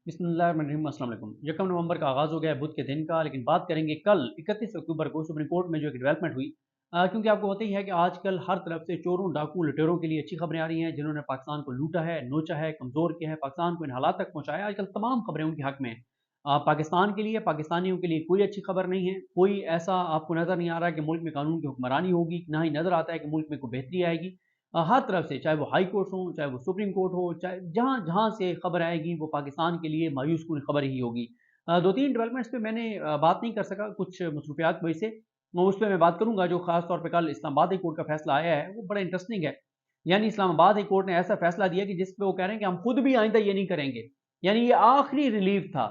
बिस्मिल्लाहिर्रहमानिर्रहीम। अस्सलाम वालेकुम। 1 नवंबर का आगाज़ हो गया है बुध के दिन का, लेकिन बात करेंगे कल 31 अक्टूबर को सुप्रीम कोर्ट में जो एक डेवलपमेंट हुई। क्योंकि आपको पता ही है कि आजकल हर तरफ से चोरों, डाकू, लुटेरों के लिए अच्छी खबरें आ रही हैं, जिन्होंने पाकिस्तान को लूटा है, नोचा है, कमज़ोर किया है, पाकिस्तान को इन हालात तक पहुँचाया है। आजकल तमाम खबरें उनके हक़ में हैं। पाकिस्तान के लिए, पाकिस्तानियों के लिए कोई अच्छी खबर नहीं है। कोई ऐसा आपको नज़र नहीं आ रहा है कि मुल्क में कानून की हुक्मरानी होगी, ना ही नज़र आता है कि मुल्क में कोई बेहतरी आएगी। हर तरफ से, चाहे वो हाई कोर्ट हो, चाहे वो सुप्रीम कोर्ट हो, चाहे जहाँ जहाँ से खबर आएगी वो पाकिस्तान के लिए मायूस कुन खबर ही होगी। 2-3 डेवलपमेंट्स पे मैंने बात नहीं कर सका कुछ मसरूफियात की वजह से। उस पे मैं बात करूँगा जो ख़ास तौर पे कल इस्लामाबाद हाई कोर्ट का फ़ैसला आया है, वो बड़ा इंटरेस्टिंग है। यानी इस्लामाबाद हाई कोर्ट ने ऐसा फ़ैसला दिया कि जिस पे वो कह रहे हैं कि हम खुद भी आइंदा ये नहीं करेंगे। यानी ये आखिरी रिलीफ़ था,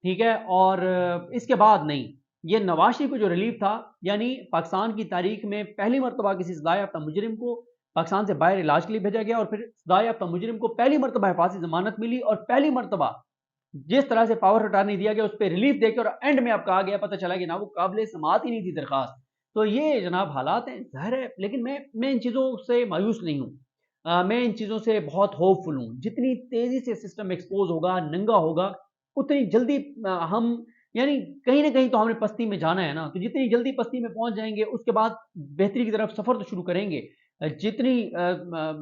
ठीक है? और इसके बाद नहीं। ये नवाज़ शरीफ को जो रिलीफ़ था, यानी पाकिस्तान की तारीख़ में पहली मर्तबा किसी सज़ा याफ़्ता मुजरिम को पाकिस्तान से बाहर इलाज के लिए भेजा गया और फिर सज़ा याफ़्ता मुजरिम को पहली मर्तबा हिफाज़ती ज़मानत मिली और पहली मर्तबा जिस तरह से पावर अटॉर्नी दिया गया, उस पे रिलीफ देके और एंड में अब कहा गया, पता चला कि ना वो काबिल समाअत ही नहीं थी दरख्वास्त। तो ये जनाब हालात हैं, ज़ाहिर है, लेकिन मैं इन चीज़ों से मायूस नहीं हूँ। मैं इन चीज़ों से बहुत होपफुल हूँ। जितनी तेज़ी से सिस्टम एक्सपोज़ होगा, नंगा होगा, उतनी जल्दी हम यानी कहीं न कहीं तो हमने पस्ती में जाना है ना, तो जितनी जल्दी पस्ती में पहुँच जाएँगे, उसके बाद बेहतरी की तरफ सफ़र तो शुरू करेंगे। जितनी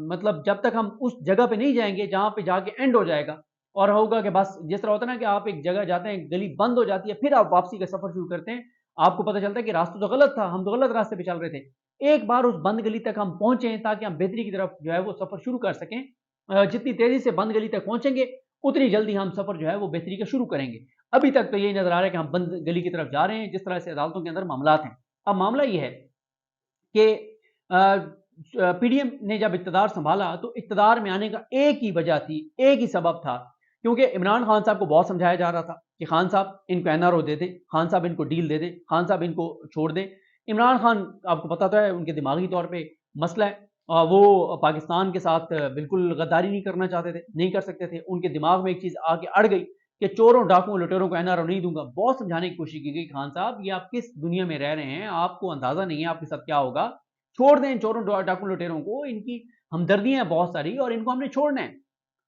मतलब जब तक हम उस जगह पे नहीं जाएँगे, जहाँ पे जाके एंड हो जाएगा, और होगा कि बस जिस तरह होता है ना कि आप एक जगह जाते हैं, गली बंद हो जाती है, फिर आप वापसी का सफ़र शुरू करते हैं। आपको पता चलता है कि रास्ता तो गलत था, हम तो गलत रास्ते पे चल रहे थे। एक बार उस बंद गली तक हम पहुँचे ताकि हम बेहतरी की तरफ जो है वो सफ़र शुरू कर सकें। जितनी तेज़ी से बंद गली तक पहुँचेंगे, उतनी जल्दी हम सफ़र जो है वो बेहतरी का शुरू करेंगे। अभी तक तो यही नज़र आ रहा है कि हम बंद गली की तरफ जा रहे हैं, जिस तरह से अदालतों के अंदर मामलात हैं। अब मामला ये है कि पीडीएम ने जब इक़्तिदार सँभाला तो इक़्तिदार में आने का एक ही वजह थी, एक ही सबब था, क्योंकि इमरान खान साहब को बहुत समझाया जा रहा था कि खान साहब इनको एनआरओ दे दें, खान साहब इनको डील दे दें, खान साहब इनको छोड़ दें। इमरान खान आपको पता तो है उनके दिमागी तौर पे मसला है। वो पाकिस्तान के साथ बिल्कुल गद्दारी नहीं करना चाहते थे, नहीं कर सकते थे। उनके दिमाग में एक चीज़ आके अड़ गई कि चोरों, डाकुओं, लुटेरों को एनआरओ नहीं दूँगा। बहुत समझाने की कोशिश की गई, खान साहब ये आप किस दुनिया में रह रहे हैं? आपको अंदाज़ा नहीं है आपके साथ क्या होगा? छोड़ दें इन चोरों, डाकू, लुटेरों को, इनकी हमदर्दियाँ हैं बहुत सारी और इनको हमने छोड़ना है।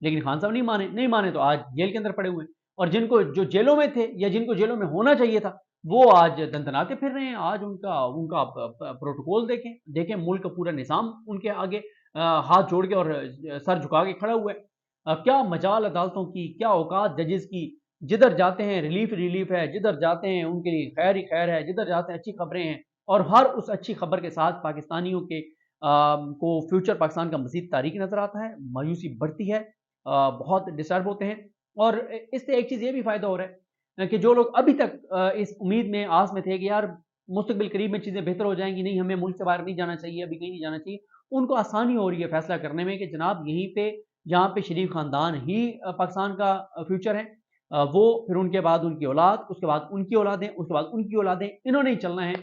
लेकिन खान साहब नहीं माने तो आज जेल के अंदर पड़े हुए हैं और जिनको जो जेलों में थे या जिनको जेलों में होना चाहिए था, वो आज दंदनाते फिर रहे हैं। आज उनका उनका प्रोटोकॉल देखें, देखें मुल्क का पूरा निज़ाम उनके आगे हाथ जोड़ के और सर झुका के खड़ा हुआ है। क्या मजाल अदालतों की, क्या औकात जजेस की, जिधर जाते हैं रिलीफ रिलीफ है, जिधर जाते हैं उनके लिए खैर ही खैर है, जिधर जाते हैं अच्छी खबरें हैं। और हर उस अच्छी खबर के साथ पाकिस्तानियों के को फ्यूचर पाकिस्तान का मज़ीद तारीक नज़र आता है, मायूसी बढ़ती है, बहुत डिस्टर्ब होते हैं और इससे एक चीज़ ये भी फ़ायदा हो रहा है कि जो लोग अभी तक इस उम्मीद में, आस में थे कि यार मुस्तक़बिल करीब में चीज़ें बेहतर हो जाएँगी, नहीं हमें मुल्क से बाहर नहीं जाना चाहिए, अभी कहीं नहीं जाना चाहिए, उनको आसानी हो रही है फ़ैसला करने में कि जनाब यहीं पे जहाँ पे शरीफ ख़ानदान ही पाकिस्तान का फ्यूचर है, वो फिर उनके बाद उनकी औलाद, उसके बाद उनकी औलादें, उसके बाद उनकी औलादें, इन्होंने ही चलना है।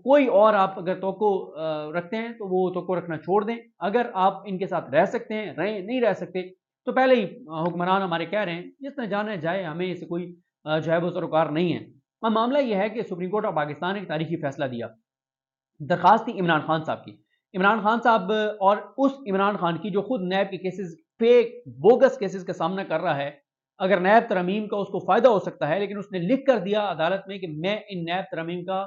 कोई और आप अगर तवक्को रखते हैं तो वो तवक्को रखना छोड़ दें। अगर आप इनके साथ रह सकते हैं, रहें, नहीं रह सकते तो पहले ही हुक्मरान हमारे कह रहे हैं जिसने जाना है जाए, हमें इससे कोई जो है वो सरोकार नहीं है। अब मामला ये है कि सुप्रीम कोर्ट ऑफ पाकिस्तान ने एक तारीखी फैसला दिया। दरखास्त थी इमरान खान साहब की। इमरान खान साहब और उस इमरान खान की जो खुद नैब के केसेस, फेक बोगस केसेस का सामना कर रहा है, अगर नैब तरमीम का उसको फ़ायदा हो सकता है, लेकिन उसने लिख कर दिया अदालत में कि मैं इन नैब तरमीम का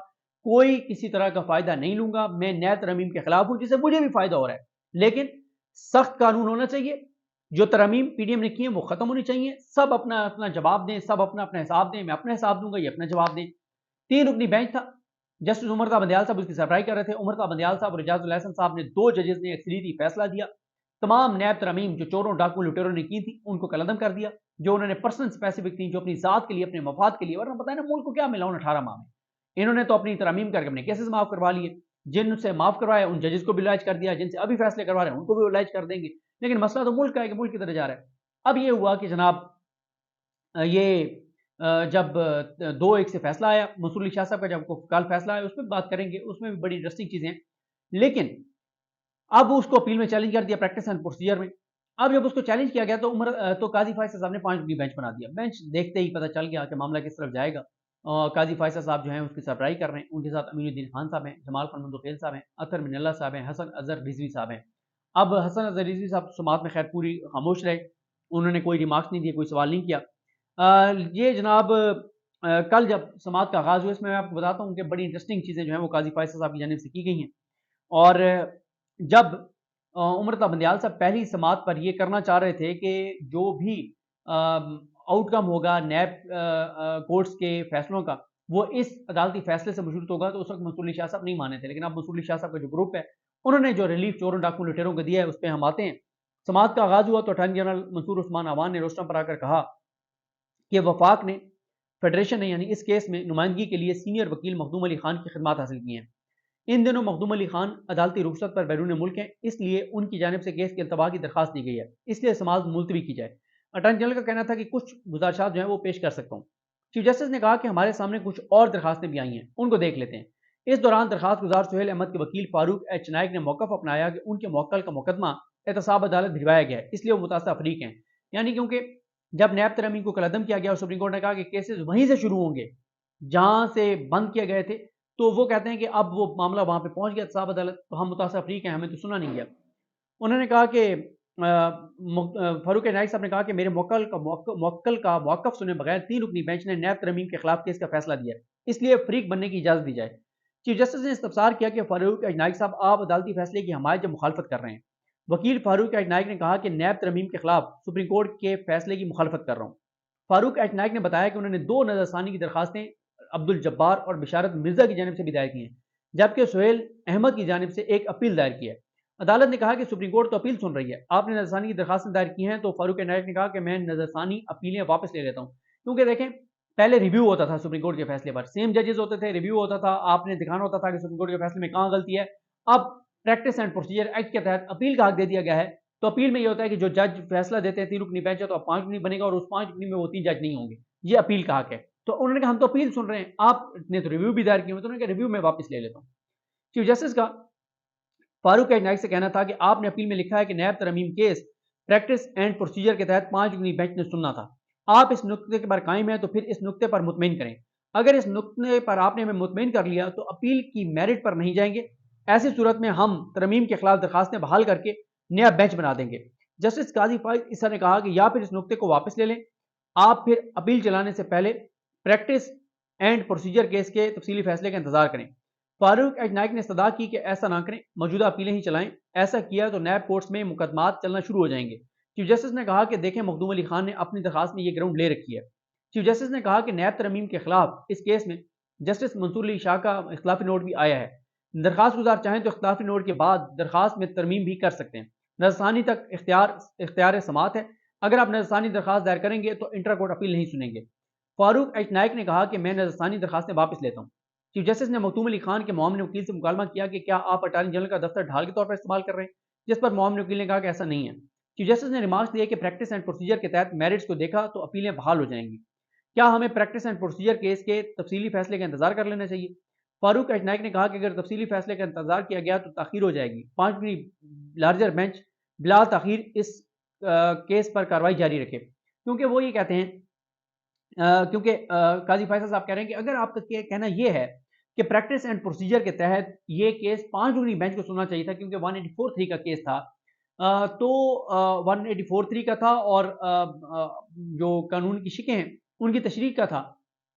कोई किसी तरह का फ़ायदा नहीं लूँगा, मैं नैब तरमीम के खिलाफ हूँ जिससे मुझे भी फ़ायदा हो रहा है। लेकिन सख्त कानून होना चाहिए, जो तरमीम पीडीएम ने की है वो ख़त्म होनी चाहिए, सब अपना-अपना जवाब दें, सब अपना-अपना हिसाब दें, मैं अपना हिसाब दूँगा, ये अपना जवाब दें। 3 रुकनी बेंच था, जस्टिस उमर बंदयाल साहब उसकी सरबराही कर रहे थे। उमर बंदयाल साहब और एजाजुल एहसन साहब ने 2 जजेस ने अक्सरियती फैसला दिया। तमाम नैब तरमीम जो चोरों, डाकू, लुटेरों ने की थी, उनको कलअदम कर दिया। जो उन्होंने पर्सनल स्पेसिफिक थी, जो अपनी ज़ात के लिए, अपने मफाद के लिए, वरना पता है ना मुल्क को क्या मिला उन 18 माह में। इन्होंने तो अपनी तरमीम करके अपने केसेस माफ़ करवा लिए। जिनसे माफ़ करवाया उन जजेस को भी लाइज कर दिया, जिनसे अभी फैसले करवा रहे हैं उनको भी वो लाइज कर देंगे। लेकिन मसला तो मुल्क का है कि मुल्क किधर जा रहा है। अब ये हुआ कि जनाब ये जब 2-1 से फैसला आया, मंसूर अली शाह साहब का जब कल फैसला आया, उसमें बात करेंगे, उसमें भी बड़ी इंटरेस्टिंग चीज़ें हैं। लेकिन अब उसको अपील में चैलेंज कर दिया, प्रैक्टिस एंड प्रोसीजर में। अब जब उसको चैलेंज किया गया तो तो काज़ी फ़ायज़ल साहब ने 5 रुकनी बेंच बना दिया। बेंच देखते ही पता चल गया कि मामला किस तरफ जाएगा। काज़ी फ़ायज़ल साहब जो हैं उसकी सरबराही कर रहे हैं, उनके साथ अमीनुद्दीन खान साहब हैं, जमाल खान मुंदोखेल साहब हैं, अतर मिनल्ला साहब हैं, हसन अज़हर रिज़वी साहब हैं। अब हसन अज़हर रिज़वी साहब समाअत में खैर पूरी खामोश रहे, उन्होंने कोई रिमार्क्स नहीं दिए, कोई सवाल नहीं किया। یہ جناب کل جب سماعت کا آغاز ہوا، اس میں آپ کو بتاتا ہوں کہ بڑی انٹرسٹنگ چیزیں جو ہیں وہ قاضی فیصل صاحب کی جانب سے کی گئی ہیں، اور جب عمر بندیال صاحب پہلی سماعت پر یہ کرنا چاہ رہے تھے کہ جو بھی آؤٹ کم ہوگا نیب کورٹس کے فیصلوں کا وہ اس عدالتی فیصلے سے مشروط ہوگا، تو اس وقت منصور علی شاہ صاحب نہیں مانے تھے، لیکن اب منصور علی شاہ صاحب کا جو گروپ ہے انہوں نے جو ریلیف چوروں ڈاکو لٹیروں کو دیا ہے اس پہ ہم آتے ہیں۔ سماعت کا آغاز ہوا تو اٹارنی جنرل منصور عثمان عوان نے روسٹم پر آ کر کہا کہ وفاق نے فیڈریشن نے یعنی اس کیس میں نمائندگی کے لیے سینئر وکیل مخدوم علی خان کی خدمات حاصل کی ہیں۔ ان دنوں مخدوم علی خان عدالتی رخصت پر بیرون ملک ہیں، اس لیے ان کی جانب سے کیس کے التوا کی درخواست دی گئی ہے، اس لیے سماعت ملتوی کی جائے۔ اٹارنی جنرل کا کہنا تھا کہ کچھ گزارشات جو ہیں وہ پیش کر سکتا ہوں۔ چیف جسٹس نے کہا کہ ہمارے سامنے کچھ اور درخواستیں بھی آئی ہیں، ان کو دیکھ لیتے ہیں۔ اس دوران درخواست گزار سہیل احمد کے وکیل فاروق ایچ نائک نے موقف اپنایا کہ ان کے موکل کا مقدمہ احتساب عدالت بھجوایا گیا ہے، اس لیے وہ متاثرہ فریق ہیں، یعنی کیونکہ جب نیب ترمیم کو کالعدم کیا گیا اور سپریم کورٹ نے کہا کہ کیسز وہیں سے شروع ہوں گے جہاں سے بند کیے گئے تھے، تو وہ کہتے ہیں کہ اب وہ معاملہ وہاں پہ پہنچ گیا احتساب عدالت، تو ہم متاثرہ فریق ہیں، ہمیں تو سنا نہیں گیا۔ انہوں نے کہا کہ فاروق نائک صاحب نے کہا کہ میرے موکل کا موقف سنے بغیر 3 رکنی بینچ نے نیب ترمیم کے خلاف کیس کا فیصلہ دیا ہے، اس لیے فریق بننے کی اجازت دی جائے۔ چیف جسٹس نے استفسار کیا کہ فاروق نائک صاحب آپ عدالتی فیصلے کی حمایت جب مخالفت کر رہے ہیں۔ وکیل فاروق نائک نے کہا کہ نیب ترمیم کے خلاف سپریم کورٹ کے فیصلے کی مخالفت کر رہا ہوں۔ فاروق نائک نے بتایا کہ انہوں نے 2 نظر ثانی کی درخواستیں عبد الجبار اور بشارت مرزا کی جانب سے بھی دائر کی ہیں، جبکہ سہیل احمد کی جانب سے ایک اپیل دائر کی ہے۔ عدالت نے کہا کہ سپریم کورٹ تو اپیل سن رہی ہے، آپ نے نظر ثانی کی درخواستیں دائر کی ہیں، تو فاروق نائک نے کہا کہ میں نظر ثانی اپیلیں واپس لے لیتا ہوں، کیونکہ دیکھیں پہلے ریویو ہوتا تھا سپریم کورٹ کے فیصلے پر، سیم ججز ہوتے تھے، ریویو ہوتا تھا، آپ نے دکھانا ہوتا تھا کہ سپریم کورٹ کے فیصلے میں کہاں غلطی ہے۔ اب پریکٹس اینڈ پروسیجر ایکٹ کے تحت اپیل کا حق دے دیا گیا ہے، تو اپیل میں یہ ہوتا ہے کہ جو جج فیصلہ دیتے ہیں 3 رکنی بینچ ہے تو اب 5 رکنی بنے گا، اور اس 5 رکنی میں وہ 3 جج نہیں ہوں گے، یہ اپیل کا حق ہے۔ تو انہوں نے کہا ہم تو اپیل سن رہے ہیں، آپ نے تو ریویو بھی دائر کیے ہوئے، تو انہوں نے کہا ریویو میں واپس لے لیتا ہوں۔ چیف جسٹس کا فاروق نائک سے کہنا تھا کہ آپ نے اپیل میں لکھا ہے کہ نیب ترمیم کیس پریکٹس اینڈ پروسیجر کے تحت 5 رکنی بینچ نے سننا تھا، آپ اس نقطے پر قائم ہیں تو پھر اس نقطے پر مطمئن کریں، اگر اس نقطے پر آپ نے ہمیں مطمئن کر لیا تو اپیل کی میرٹ پر نہیں جائیں گے، ایسی صورت میں ہم ترمیم کے خلاف درخواستیں بحال کر کے نیا بینچ بنا دیں گے۔ جسٹس قاضی فائز عیسیٰ نے کہا کہ یا پھر اس نقطے کو واپس لے لیں، آپ پھر اپیل چلانے سے پہلے پریکٹس اینڈ پروسیجر کیس کے تفصیلی فیصلے کا انتظار کریں۔ فاروق نائک نے استدعا کی کہ ایسا نہ کریں، موجودہ اپیلیں ہی چلائیں، ایسا کیا تو نیب کورٹس میں مقدمات چلنا شروع ہو جائیں گے۔ چیف جسٹس نے کہا کہ دیکھیں مخدوم علی خان نے اپنی درخواست میں یہ گراؤنڈ لے رکھی ہے۔ چیف جسٹس نے کہا کہ نیب ترمیم کے خلاف اس کیس میں جسٹس منصور علی شاہ کا اختلافی نوٹ بھی آیا ہے، درخواست گزار چاہیں تو اختلافی نوٹ کے بعد درخواست میں ترمیم بھی کر سکتے ہیں، نظر ثانی تک اختیار سماعت ہے، اگر آپ نظر ثانی درخواست دائر کریں گے تو انٹرا کورٹ اپیل نہیں سنیں گے۔ فاروق نائک نے کہا کہ میں نظر ثانی درخواستیں واپس لیتا ہوں۔ چیف جسٹس نے مخدوم علی خان کے معاون وکیل سے مکالمہ کیا کہ کیا آپ اٹارنی جنرل کا دفتر ڈھال کے طور پر استعمال کر رہے ہیں، جس پر معاون وکیل نے کہا کہ ایسا نہیں ہے۔ چیف جسٹس نے ریمارکس دیے کہ پریکٹس اینڈ پروسیجر کے تحت میرٹس کو دیکھا تو اپیلیں بحال ہو جائیں گی، کیا ہمیں پریکٹس اینڈ پروسیجر کیس کے تفصیلی فیصلے کا انتظار کر لینا چاہیے؟ فاروق نائک نے کہا کہ اگر تفصیلی فیصلے کا انتظار کیا گیا تو تاخیر ہو جائے گی، 5 لارجر بینچ بلا تاخیر اس کیس پر کارروائی جاری رکھے، کیونکہ وہ یہ کہتے ہیں کیونکہ قاضی فیصل صاحب کہہ رہے ہیں کہ اگر آپ کا کہنا یہ ہے کہ پریکٹس اینڈ پروسیجر کے تحت یہ کیس 5 رکنی بینچ کو سننا چاہیے تھا، کیونکہ 184(3) کا کیس تھا، تو 184(3) کا تھا اور جو قانون کی شکیں ہیں ان کی تشریح کا تھا،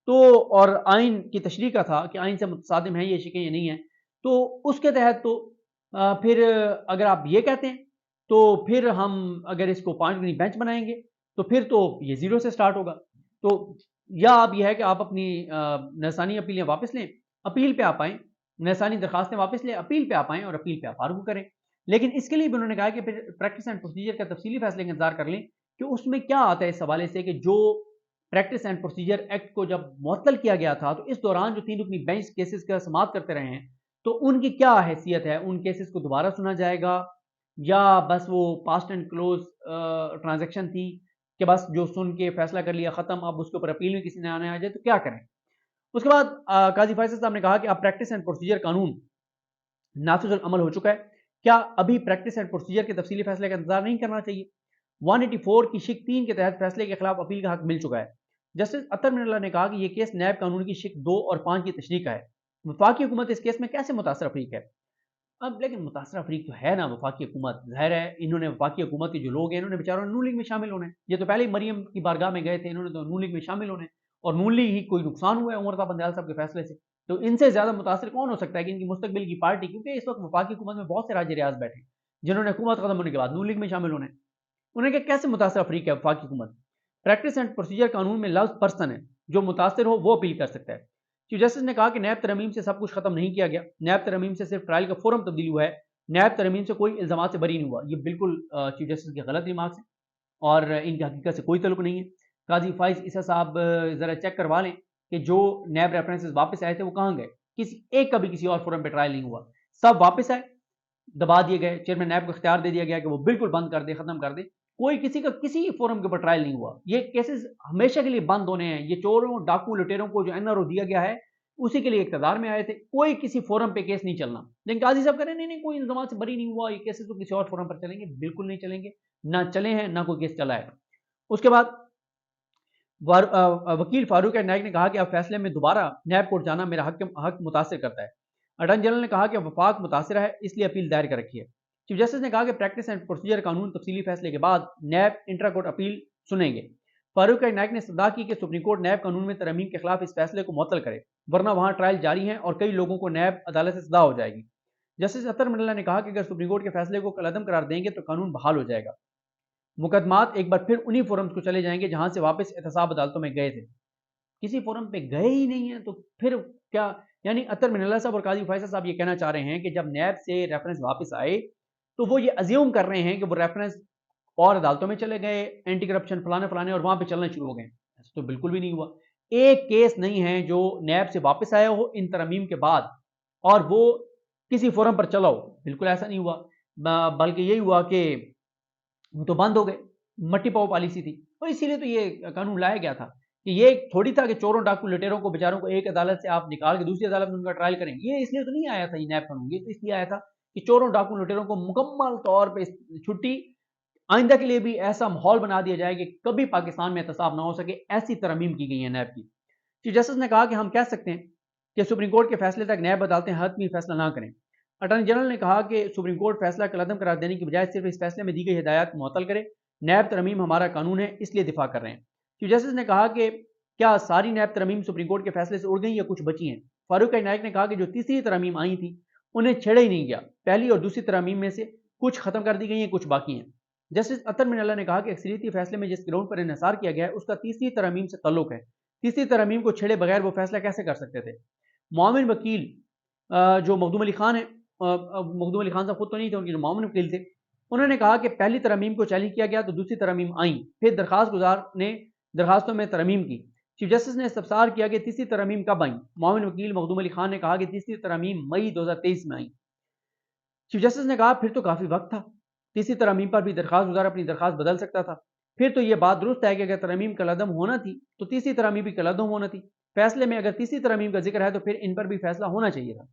تو اور آئین کی تشریح کا تھا کہ آئین سے متصادم ہیں یہ شکیں یا نہیں ہیں، تو اس کے تحت تو پھر اگر آپ یہ کہتے ہیں تو پھر ہم اگر اس کو 5 رکنی بینچ بنائیں گے تو پھر تو یہ 0 سے سٹارٹ ہوگا، تو یا آپ یہ ہے کہ آپ اپنی نظرثانی اپیلیں واپس لیں، اپیل پہ آپ آئیں، نظرثانی درخواستیں واپس لیں، اپیل پہ آپ آئیں اور اپیل پہ آپ آرگو کریں، لیکن اس کے لیے بھی انہوں نے کہا کہ پھر پریکٹس اینڈ پروسیجر کا تفصیلی فیصلے کا انتظار کر لیں کہ اس میں کیا آتا ہے، اس حوالے سے کہ جو پریکٹس اینڈ پروسیجر ایکٹ کو جب معطل کیا گیا تھا تو اس دوران جو 3 رکنی بینچ کیسز کا سماعت کرتے رہے ہیں تو ان کی کیا حیثیت ہے، ان کیسز کو دوبارہ سنا جائے گا یا بس وہ پاسٹ اینڈ کلوز ٹرانزیکشن تھی کہ بس جو سن کے فیصلہ کر لیا ختم، اب اس کے اوپر اپیل میں کسی نے آنے آ جائے تو کیا کریں۔ اس کے بعد قاضی فیصل صاحب نے کہا کہ اب پریکٹس اینڈ پروسیجر قانون نافذ العمل ہو چکا ہے، کیا ابھی پریکٹس اینڈ پروسیجر کے تفصیلی فیصلے کا انتظار نہیں کرنا چاہیے؟ 184 کی شک 3 کے تحت فیصلے کے خلاف اپیل کا حق مل چکا ہے۔ جسٹس اطہر من اللہ نے کہا کہ یہ کیس نیب قانون کی شک 2 اور 5 کی تشریح کا ہے، وفاقی حکومت اس کیس میں کیسے متاثر فریق ہے؟ अब लेकिन मुतासर अफरीक तो है ना वफाकी हुकूमत, ज़ाहिर है इन्होंने वफाकी हुकूमत के जो लोग हैं इन्होंने बेचारों ने नून लीग में शामिल होना है। ये तो पहले ही मरियम की बारगाह में गए थे, इन्होंने तो नून लीग में शामिल होना है और नून लीग ही कोई नुकसान हुआ है उमर बंदयाल साहब के फैसले से। तो इनसे ज़्यादा मुतासर कौन हो सकता है कि इनकी मुस्तकबिल की पार्टी, क्योंकि इस वक्त वफाकी हुकूमत में बहुत से राज रियाज बैठे हैं जिन्होंने हुकूमत खत्म होने के बाद नून लीग में शामिल होना है। उन्हें क्या कैसे मुतासर अफरीक है वफाकी हुकूमत? प्रैक्टिस एंड प्रोसीजर कानून में लफ्ज़ पर्सन है, जो मुतासर हो वो अपील कर सकता है। चीफ जस्टिस ने कहा कि नैब तरमीम से सब कुछ खत्म नहीं किया गया, नैब तरमीम से सिर्फ ट्रायल का फोरम तब्दील हुआ है, नैब तरमीम से कोई इल्जाम से बरी नहीं हुआ। ये बिल्कुल चीफ जस्टिस के गलत रिमार्क्स हैं और इनकी हकीकत से कोई तल्लुक नहीं है। काजी फाइज ईसा साहब ज़रा चेक करवा लें कि जो नैब रेफरेंसेस वापस आए थे वो कहाँ गए। किसी एक का भी किसी और फोरम पे ट्रायल नहीं हुआ, सब वापस आए, दबा दिए गए, चेयरमैन नैब को इख्तियार दे दिया गया कि वो बिल्कुल बंद कर दे, खत्म कर दे। कोई किसी का किसी फोरम के ऊपर ट्रायल नहीं हुआ। ये केसेस हमेशा के लिए बंद होने हैं। ये चोरों डाकू लुटेरों को जो एनआरओ दिया गया है उसी के लिए इक़्तिदार में आए थे, कोई किसी फोरम पे केस नहीं चलना। लेकिन काजी साहब कह रहे हैं नहीं नहीं कोई इल्जाम से बरी नहीं हुआ, ये केसेस तो किसी और फोरम पर चलेंगे। बिल्कुल नहीं चलेंगे, ना चले हैं ना कोई केस चला है। उसके बाद वकील फारूक नाइक ने कहा कि अब फैसले में दोबारा नैब कोर्ट जाना मेरा हक मुतासर करता है। अटॉर्नी जनरल ने कहा कि वफाक मुतासर है इसलिए अपील दायर कर रखी है। चीफ जस्टिस ने कहा कि प्रैक्टिस एंड प्रोसीजर कानून तफसीली फैसले के बाद नैब इंट्रा कोर्ट अपील सुनेंगे। फारूक नाइक ने सदा की कि सुप्रीम कोर्ट नैब कानून में तरमीम के खिलाफ इस फैसले को मुअत्तल करे, वरना वहां ट्रायल जारी है और कई लोगों को नैब अदालत से सदा हो जाएगी। जस्टिस अतर मंडला ने कहा कि अगर सुप्रीम कोर्ट के फैसले को कलअदम करार देंगे तो कानून बहाल हो जाएगा, मुकदमात एक बार फिर उन्हीं फोरम्स को चले जाएंगे जहां से वापस एहतसाब अदालतों में गए थे। किसी फोरम पे गए ही नहीं है तो फिर क्या? यानी अतर मिनल्ला साहब और काजी फैसल साहब ये कहना चाह रहे हैं कि जब नैब से रेफरेंस वापस आए तो वो ये अज्यूम कर रहे हैं कि वो रेफरेंस और अदालतों में चले गए, एंटी करप्शन फलाने फलाने और वहां पे चलना शुरू हो गए। ऐसा तो बिल्कुल भी नहीं हुआ। एक केस नहीं है जो नैब से वापस आया हो इन तरमीम के बाद और वो किसी फोरम पर चला हो, बिल्कुल ऐसा नहीं हुआ। बल्कि यही हुआ कि वो तो बंद हो गए, मट्टी पाओ पॉलिसी थी। और इसीलिए तो ये कानून लाया गया था कि ये थोड़ी था कि चोरों डाकू लुटेरों को बेचारों को एक अदालत से आप निकाल के दूसरी अदालत में उनका ट्रायल करें। ये इसलिए तो नहीं आया था ये नैब कानून, ये तो इसलिए आया था कि चोरों डाकू लुटेरों को मुकम्मल तौर पे छुट्टी, आइंदा के लिए भी ऐसा माहौल बना दिया जाए कि कभी पाकिस्तान में एहतसाब ना हो सके। ऐसी तरमीम की गई है नैब की। चीफ जस्टिस ने कहा कि हम कह सकते हैं कि सुप्रीम कोर्ट के फैसले तक नैब अदालतें हतमी फैसला ना करें। अटॉर्नी जनरल ने कहा कि सुप्रीम कोर्ट फैसला कलअदम करार देने की बजाय सिर्फ इस फैसले में दी गई हिदायत मुअत्तल करे। नैब तरमीम हमारा कानून है इसलिए दिफा कर रहे हैं। चीफ जस्टिस ने कहा कि क्या सारी नैब तरमीम सुप्रीम कोर्ट के फैसले से उड़ गई या कुछ बची हैं? फारूक नाइक ने कहा कि जो तीसरी तरमीम आई थी उन्हें छेड़ा ही नहीं गया। पहली और दूसरी तरमीम में से कुछ खत्म कर दी गई हैं, कुछ बाकी हैं। जस्टिस अतर मिनल्ला ने कहा कि अक्सरियती फैसले में जिस ग्राउंड पर इन्हिसार किया गया है उसका तीसरी तरमीम से ताल्लुक है। तीसरी तरमीम को छेड़े बगैर वो फैसला कैसे कर सकते थे? मोमिन वकील जो मखदूम अली खान है, मखदूम अली खान साहब खुद तो नहीं थे, उनके जो मोमिन वकील थे, उन्होंने कहा कि पहली तरमीम को चैलेंज किया गया तो दूसरी तरमीम आई, फिर दरखास्त गुजार ने दरखास्तों में तरमीम की। चीफ जस्टिस ने इस्तफसार किया कि तीसरी तरमीम कब आई? मोमिन वकील मखदूम अली खान ने कहा कि तीसरी तरमीम मई 2023 में आई। चीफ जस्टिस ने कहा फिर तो काफ़ी वक्त था, तीसरी तरमीम पर भी दरखास्त गुजार अपनी दरखास्त बदल सकता था। फिर तो ये बात दुरुस्त है कि अगर तरमीम कलअदम होना थी तो तीसरी तरमीम भी कलअदम होना थी। फैसले में अगर तीसरी तरमीम का जिक्र है तो फिर इन पर भी फैसला होना चाहिए था,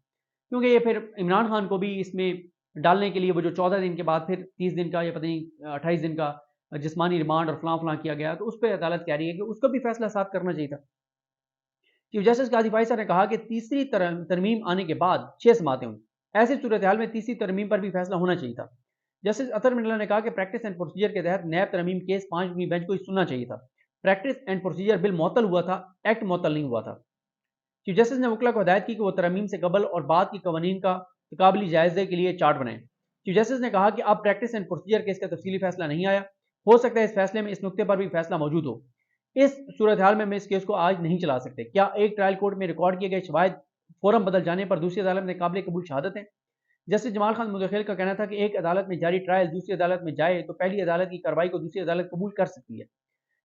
क्योंकि ये फिर इमरान खान को भी इसमें डालने के लिए वो जो 14 दिन के बाद फिर 30 दिन का या पता नहीं 28 दिन का जिस्मानी रिमांड और फलां फलां किया गया, तो उस पर अदालत कह रही है कि उसका भी फैसला साथ करना चाहिए था। चीफ जस्टिस काजी फाइसर ने कहा कि तीसरी तरमीम आने के बाद 6 समातें हुई, ऐसी सूरत हाल में तीसरी तरमीम पर भी फैसला होना चाहिए था। जस्टिस अतर मिनल्ला ने कहा कि प्रैक्टिस एंड प्रोसीजर के तहत नैब तरमीम केस 5 रुकनी बेंच को ही सुनना चाहिए था। प्रैक्टिस एंड प्रोसीजर बिल मुअत्तल हुआ था, एक्ट मुअत्तल नहीं हुआ था। चीफ जस्टिस ने वकला को हदायत की कि वो तरमीम से कबल और बाद की कवानीन का तकाबली जायजे के लिए चार्ट बनाएं। चीफ जस्टिस ने कहा कि अब प्रैक्टिस एंड प्रोसीजर केस का तफसीली फैसला नहीं आया, हो सकता है इस फैसले में इस नुक्ते पर भी फैसला मौजूद हो। इस सूरत हाल में इस केस को आज नहीं चला सकते। क्या एक ट्रायल कोर्ट में रिकॉर्ड किए गए शवाहिद फोरम बदल जाने पर दूसरी अदालत में काबिल कबूल शहादत है? जस्टिस जमाल खान मुदखिल का कहना था कि एक अदालत में जारी ट्रायल दूसरी अदालत में जाए तो पहली अदालत की कार्रवाई को दूसरी अदालत कबूल कर सकती है।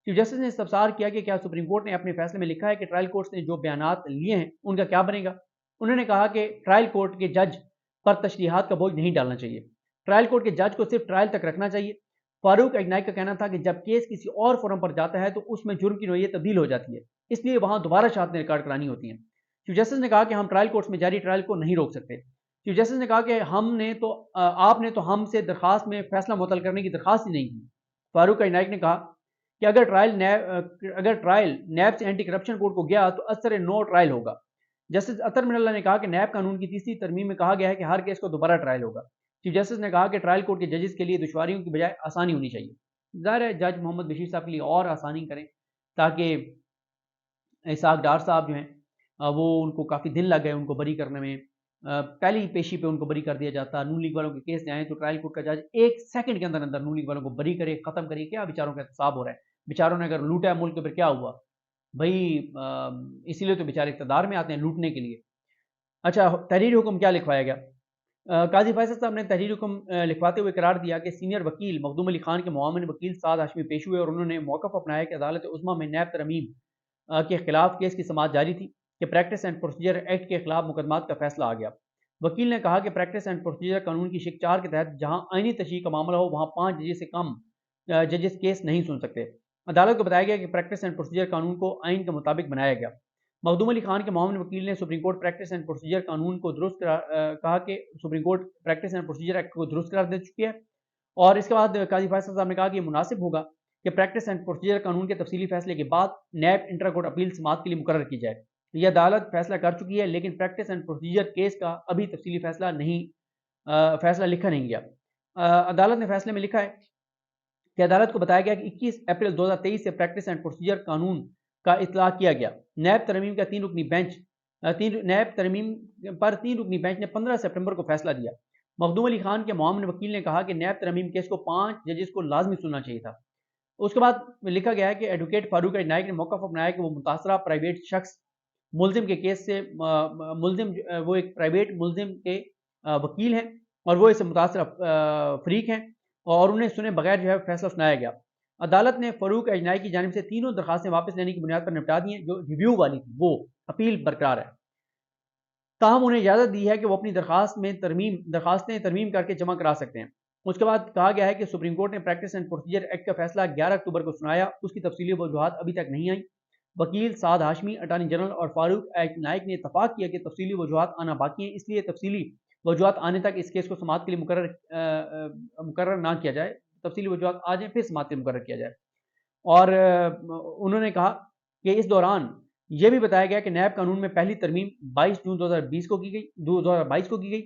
चीफ जस्टिस ने इस्तफसार किया कि क्या सुप्रीम कोर्ट ने अपने फैसले में लिखा है कि ट्रायल कोर्ट ने जो बयानात लिए हैं उनका क्या बनेगा? उन्होंने कहा कि ट्रायल कोर्ट के जज पर तशरीहात का बोझ नहीं डालना चाहिए, ट्रायल कोर्ट के जज को सिर्फ ट्रायल तक रखना चाहिए। फारूक नाइक का कहना था कि जब केस किसी और फोरम पर जाता है तो उसमें जुर्म की नोयत तब्दील हो जाती है, इसलिए वहां दोबारा शहादतें रिकॉर्ड करानी होती हैं। चीफ जस्टिस ने कहा कि हम ट्रायल कोर्ट्स में जारी ट्रायल को नहीं रोक सकते। चीफ जस्टिस ने कहा कि आपने तो हमसे दरखास्त में फैसला मुअत्तल करने की दरखास्त ही नहीं की। फारूक नाइक ने कहा कि अगर ट्रायल नैब से एंटी करप्शन कोर्ट को गया तो असर नो ट्रायल होगा। जस्टिस अतर मिनल्ला ने कहा कि नैब कानून की तीसरी तरमीम में कहा गया है कि हर केस को दोबारा ट्रायल होगा। चीफ जस्टिस ने कहा कि ट्रायल कोर्ट के जजेस के लिए दुश्वारियों की बजाय आसानी होनी चाहिए। ज़ाहिर है जज मोहम्मद बशीर साहब के लिए और आसानी करें ताकि इसहाक डार साहब जो हैं वो उनको काफ़ी दिन लग गए उनको बरी करने में। पहली पेशी पे उनको बरी कर दिया जाता। नून लीग वालों के केस आए तो ट्रायल कोर्ट का जज 1 सेकंड के अंदर अंदर नून लीग वालों को बरी करे, ख़त्म करे। क्या बेचारों का एहतसाब हो रहा है? बेचारों ने अगर लूटा है मुल्क के, फिर क्या हुआ भाई? इसीलिए तो बेचारे इक़्तिदार में आते हैं लूटने के लिए। अच्छा, तहरीर हुक्म क्या लिखवाया गया? काजी फैसल साहब ने तहरीर हुक्म लिखवाते हुए करार दिया कि सीनियर वकील मखदूम अली खान के मुआविन वकील साद हाशमी पेश हुए और उन्होंने मौक़िफ़ अपनाया कि अदालत उज़्मा में नैब तरमीम के खिलाफ केस की समाअत जारी थी कि प्रैक्टिस एंड प्रोसीजर एक्ट के खिलाफ मुकदमात का फैसला आ गया। वकील ने कहा कि प्रैक्टिस एंड प्रोसीजर कानून की शिक 4 के तहत जहां आईनी तशरीह का मामला हो वहां 5 जजेस से कम जजेस केस नहीं सुन सकते। अदालत को बताया गया कि प्रैक्टिस एंड प्रोसीजर कानून को आइन के मुताबिक बनाया गया। मखदूम अली खान के मुआविन वकील ने supreme court practice and procedure कानून को कहा कि supreme court practice and procedure act को दुरुस्त करार दे चुकी है। और इसके बाद काजी फैसल साहब ने कहा कि मुनासिब होगा कि प्रैक्टिस एंड प्रोसीजर कानून के तफसीली फैसले के बाद नैब इंटर कोर्ट अपील समाअत के लिए मुकर्रर की जाए। यह अदालत फैसला कर चुकी है, लेकिन प्रैक्टिस एंड प्रोसीजर केस का अभी तफसीली फैसला लिखा नहीं गया। अदालत ने फैसले में लिखा है कि अदालत को बताया गया कि 21 अप्रैल 2023 से प्रैक्टिस एंड प्रोसीजर कानून का इतलाक किया गया। नैब तरमीम का 3 रुकनी बेंच नैब तरमीम पर 3 रुकनी बेंच ने 15 सितंबर को फैसला दिया। मखदूम अली खान के मुआविन वकील ने कहा कि नैब तरमीम केस को 5 जजेस को लाजमी सुनना चाहिए था। उसके बाद लिखा गया है कि एडवोकेट फारूक नाइक ने मौक़िफ़ अपनाया कि वो मुतासरा प्राइवेट शख्स मुलजिम के केस से मुलजिम वो एक प्राइवेट मुलजिम के वकील हैं और वो इससे मुतासरा फरीक हैं और उन्हें सुने बगैर जो है फैसला सुनाया गया। अदालत ने फारूक अजनाई की जानिब से तीनों दरखास्तें वापस लेने की बुनियाद पर निपटा दी हैं। जो रिव्यू वाली थी वो अपील बरकरार है। ताहम उन्हें इजाज़त दी है कि वो अपनी दरखास्तें तरमीम करके जमा करा सकते हैं। उसके बाद कहा गया है कि सुप्रीम कोर्ट ने प्रैक्टिस एंड प्रोसीजर एक्ट का फैसला 11 अक्टूबर को सुनाया। उसकी तफसीली वजूहात अभी तक नहीं आई। वकील साद हाशमी, अटार्नी जनरल और फारूक नाइक ने इतफाक किया कि तफसीली वजूहात आना बाकी हैं, इसलिए तफसीली वजूहात आने तक इस केस को समाअत के लिए मुकर्रर ना किया जाए। तफसीली वजूहात आ जाए फिर समाअत के लिए मुकर्रर किया जाए। और उन्होंने कहा कि इस दौरान यह भी बताया गया कि नैब कानून में पहली तरमीम 22 जून 2022 को की गई।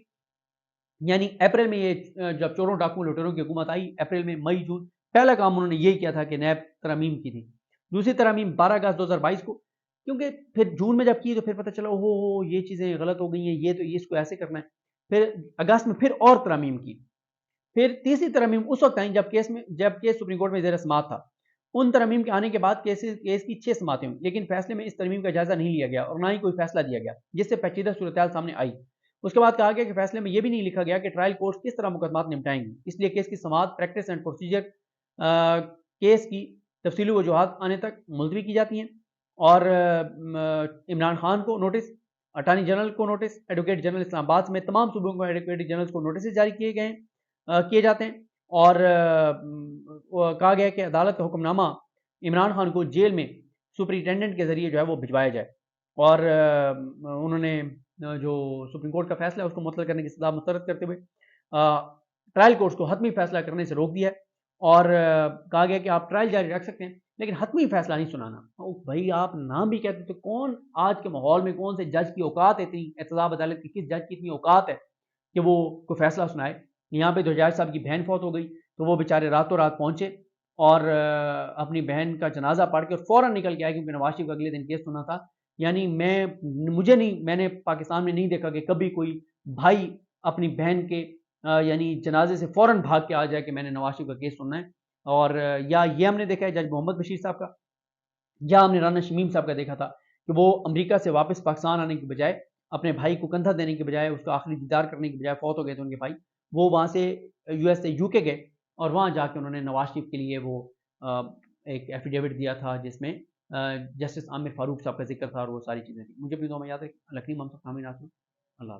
यानी अप्रैल में ये जब चोरों डाकुओं लुटेरों की हुकूमत आई, अप्रैल में मई जून पहला काम उन्होंने यही किया था कि नैब तरमीम की थी। दूसरी तरमीम 12 अगस्त 2022 को, क्योंकि फिर जून में जब की तो फिर पता चला ओहो ये चीज़ें गलत हो गई हैं, ये तो इसको ऐसे करना है। फिर अगस्त में फिर और तरमीम की। फिर तीसरी तरमीम उस वक्त आई जब केस सुप्रीम कोर्ट में ज़ेर समाअत था। उन तरमीम के आने के बाद केस की 6 समाअतें हुई, लेकिन फैसले में इस तरमीम का जायजा नहीं लिया गया और ना ही कोई फैसला दिया गया, जिससे पेचीदा सूरत-ए-हाल सामने आई। उसके बाद कहा गया कि फैसले में यह भी नहीं लिखा गया कि ट्रायल कोर्ट किस तरह मुकदमात निपटाएंगी, इसलिए केस की समाअत प्रैक्टिस एंड प्रोसीजर केस की तफसीली वजूहात आने तक मुलतवी की जाती हैं। और इमरान खान को नोटिस, अटार्नी जनरल को नोटिस, एडवोकेट जनरल इस्लामाबाद समेत तमाम सूबों को एडवोकेट जनरल को नोटिस जारी किए जाते हैं। और कहा गया कि अदालत का हुक्मनामा इमरान खान को जेल में सुपरिटेंडेंट के जरिए जो है वो भिजवाया जाए। और उन्होंने जो सुप्रीम कोर्ट का फैसला है उसको मुअत्तल करने की सलाह मुस्तरद करते हुए ट्रायल कोर्ट्स को हतमी फैसला करने से रोक दिया है। और कहा गया कि आप ट्रायल जारी रख सकते हैं लेकिन हतमी फैसला नहीं सुनाना। भाई आप नाम भी कहते तो कौन आज के माहौल में कौन से जज की औकात है, इतनी एहतसाब अदालत की किस जज की इतनी औकात है कि वो कोई फैसला सुनाए। यहाँ पे तो जज साहब की बहन फौत हो गई तो वो बेचारे रातों रात पहुंचे और अपनी बहन का जनाजा पढ़ के फौरन निकल के आए, क्योंकि नवाज शरीफ का अगले दिन केस सुना था। यानी मैंने पाकिस्तान में नहीं देखा कि कभी कोई भाई अपनी बहन के यानी जनाजे से फौरन भाग के आ जाए कि मैंने नवाज शरीफ का केस सुनना है। और या ये हमने देखा है जज मोहम्मद बशीर साहब का, या हमने राना शमीम साहब का देखा था कि वो अमेरिका से वापस पाकिस्तान आने की बजाय, अपने भाई को कंधा देने के बजाय, उसका आखिरी दीदार करने की बजाय, फौत हो गए थे उनके भाई, वो वहाँ से यूएस से यूके गए और वहाँ जाके उन्होंने नवाज शरीफ के लिए वो एक एफिडेविट दिया था जिसमें जस्टिस आमिर फारूक साहब का जिक्र था और वो सारी चीज़ें थी। मुझे अपनी दुआ में याद है लखनी मोहम्मद साहब, अल्लाह।